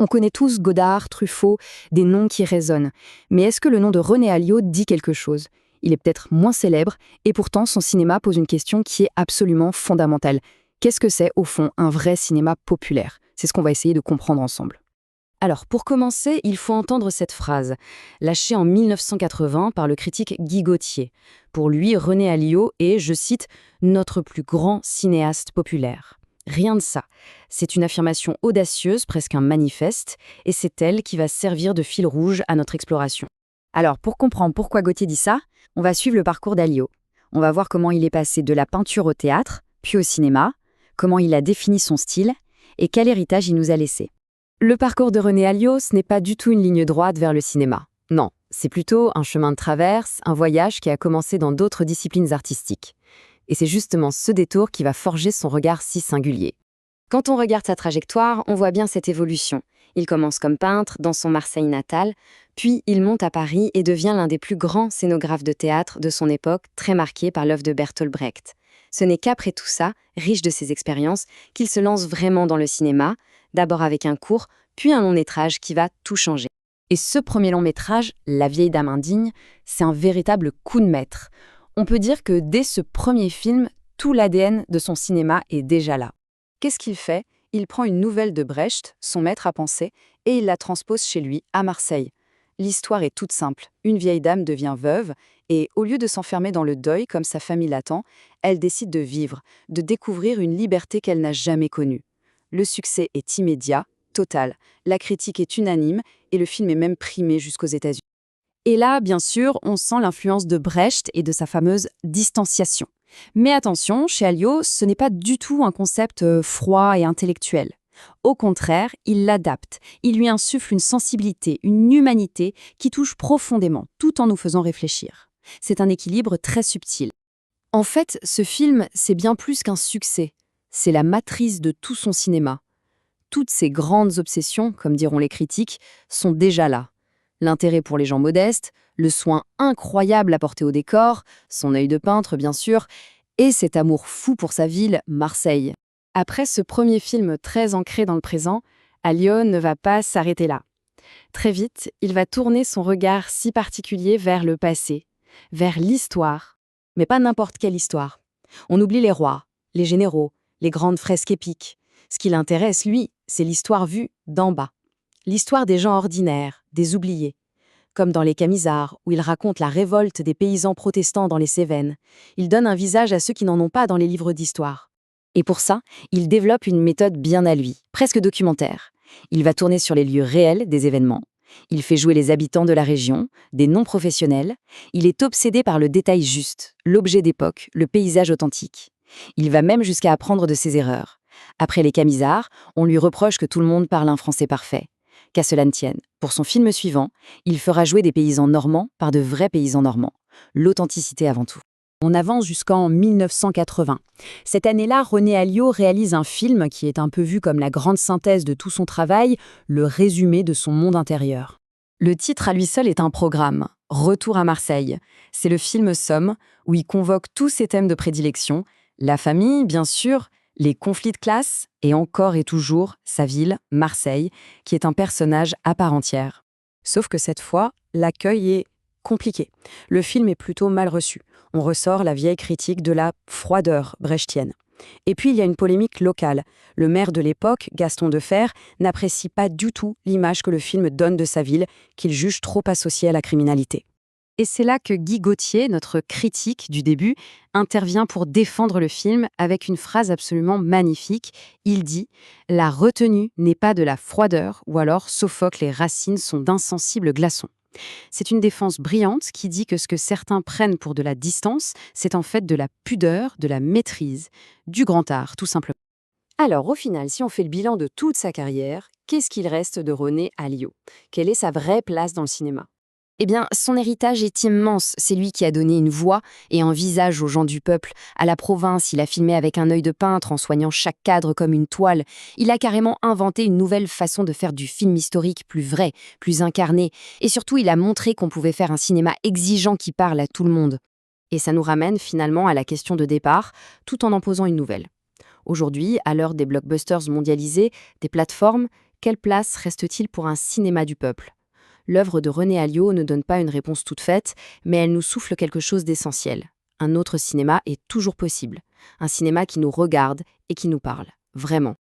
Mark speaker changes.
Speaker 1: On connaît tous Godard, Truffaut, des noms qui résonnent. Mais est-ce que le nom de René Alliot dit quelque chose? Il est peut-être moins célèbre, et pourtant son cinéma pose une question qui est absolument fondamentale. Qu'est-ce que c'est, au fond, un vrai cinéma populaire? C'est ce qu'on va essayer de comprendre ensemble. Alors, pour commencer, il faut entendre cette phrase, lâchée en 1980 par le critique Guy Gauthier. Pour lui, René Alliot est, je cite, « notre plus grand cinéaste populaire ». Rien de ça. C'est une affirmation audacieuse, presque un manifeste, et c'est elle qui va servir de fil rouge à notre exploration. Alors, pour comprendre pourquoi Gauthier dit ça, on va suivre le parcours d'Alliot. On va voir comment il est passé de la peinture au théâtre, puis au cinéma, comment il a défini son style, et quel héritage il nous a laissé. Le parcours de René Alliot, ce n'est pas du tout une ligne droite vers le cinéma. Non, c'est plutôt un chemin de traverse, un voyage qui a commencé dans d'autres disciplines artistiques. Et c'est justement ce détour qui va forger son regard si singulier. Quand on regarde sa trajectoire, on voit bien cette évolution. Il commence comme peintre dans son Marseille natal, puis il monte à Paris et devient l'un des plus grands scénographes de théâtre de son époque, très marqué par l'œuvre de Bertolt Brecht. Ce n'est qu'après tout ça, riche de ses expériences, qu'il se lance vraiment dans le cinéma, d'abord avec un court, puis un long-métrage qui va tout changer. Et ce premier long-métrage, La vieille dame indigne, c'est un véritable coup de maître. On peut dire que dès ce premier film, tout l'ADN de son cinéma est déjà là. Qu'est-ce qu'il fait? Il prend une nouvelle de Brecht, son maître à penser, et il la transpose chez lui, à Marseille. L'histoire est toute simple. Une vieille dame devient veuve, et au lieu de s'enfermer dans le deuil comme sa famille l'attend, elle décide de vivre, de découvrir une liberté qu'elle n'a jamais connue. Le succès est immédiat, total. La critique est unanime, et le film est même primé jusqu'aux États-Unis. Et là, bien sûr, on sent l'influence de Brecht et de sa fameuse distanciation. Mais attention, chez Alliot, ce n'est pas du tout un concept froid et intellectuel. Au contraire, il l'adapte. Il lui insuffle une sensibilité, une humanité qui touche profondément, tout en nous faisant réfléchir. C'est un équilibre très subtil. En fait, ce film, c'est bien plus qu'un succès. C'est la matrice de tout son cinéma. Toutes ces grandes obsessions, comme diront les critiques, sont déjà là. L'intérêt pour les gens modestes, le soin incroyable apporté au décor, son œil de peintre bien sûr, et cet amour fou pour sa ville, Marseille. Après ce premier film très ancré dans le présent, Alliot ne va pas s'arrêter là. Très vite, il va tourner son regard si particulier vers le passé, vers l'histoire. Mais pas n'importe quelle histoire. On oublie les rois, les généraux, les grandes fresques épiques. Ce qui l'intéresse, lui, c'est l'histoire vue d'en bas. L'histoire des gens ordinaires, des oubliés. Comme dans Les Camisards, où il raconte la révolte des paysans protestants dans les Cévennes. Il donne un visage à ceux qui n'en ont pas dans les livres d'histoire. Et pour ça, il développe une méthode bien à lui, presque documentaire. Il va tourner sur les lieux réels des événements. Il fait jouer les habitants de la région, des non-professionnels. Il est obsédé par le détail juste, l'objet d'époque, le paysage authentique. Il va même jusqu'à apprendre de ses erreurs. Après Les Camisards, on lui reproche que tout le monde parle un français parfait. Qu'à cela ne tienne, pour son film suivant, il fera jouer des paysans normands par de vrais paysans normands. L'authenticité avant tout. On avance jusqu'en 1980. Cette année-là, René Alliot réalise un film qui est un peu vu comme la grande synthèse de tout son travail, le résumé de son monde intérieur. Le titre à lui seul est un programme, Retour à Marseille. C'est le film somme où il convoque tous ses thèmes de prédilection, la famille, bien sûr, les conflits de classe et encore et toujours sa ville, Marseille, qui est un personnage à part entière. Sauf que cette fois, l'accueil est compliqué. Le film est plutôt mal reçu. On ressort la vieille critique de la froideur brechtienne. Et puis il y a une polémique locale. Le maire de l'époque, Gaston Defferre, n'apprécie pas du tout l'image que le film donne de sa ville, qu'il juge trop associée à la criminalité. Et c'est là que Guy Gauthier, notre critique du début, intervient pour défendre le film avec une phrase absolument magnifique. Il dit « La retenue n'est pas de la froideur » ou alors « Sophocle et Racine sont d'insensibles glaçons ». C'est une défense brillante qui dit que ce que certains prennent pour de la distance, c'est en fait de la pudeur, de la maîtrise, du grand art, tout simplement. Alors, au final, si on fait le bilan de toute sa carrière, qu'est-ce qu'il reste de René Alliot? Quelle est sa vraie place dans le cinéma? Eh bien, son héritage est immense. C'est lui qui a donné une voix et un visage aux gens du peuple. À la province, il a filmé avec un œil de peintre en soignant chaque cadre comme une toile. Il a carrément inventé une nouvelle façon de faire du film historique plus vrai, plus incarné. Et surtout, il a montré qu'on pouvait faire un cinéma exigeant qui parle à tout le monde. Et ça nous ramène finalement à la question de départ, tout en posant une nouvelle. Aujourd'hui, à l'heure des blockbusters mondialisés, des plateformes, quelle place reste-t-il pour un cinéma du peuple? L'œuvre de René Alliot ne donne pas une réponse toute faite, mais elle nous souffle quelque chose d'essentiel. Un autre cinéma est toujours possible. Un cinéma qui nous regarde et qui nous parle. Vraiment.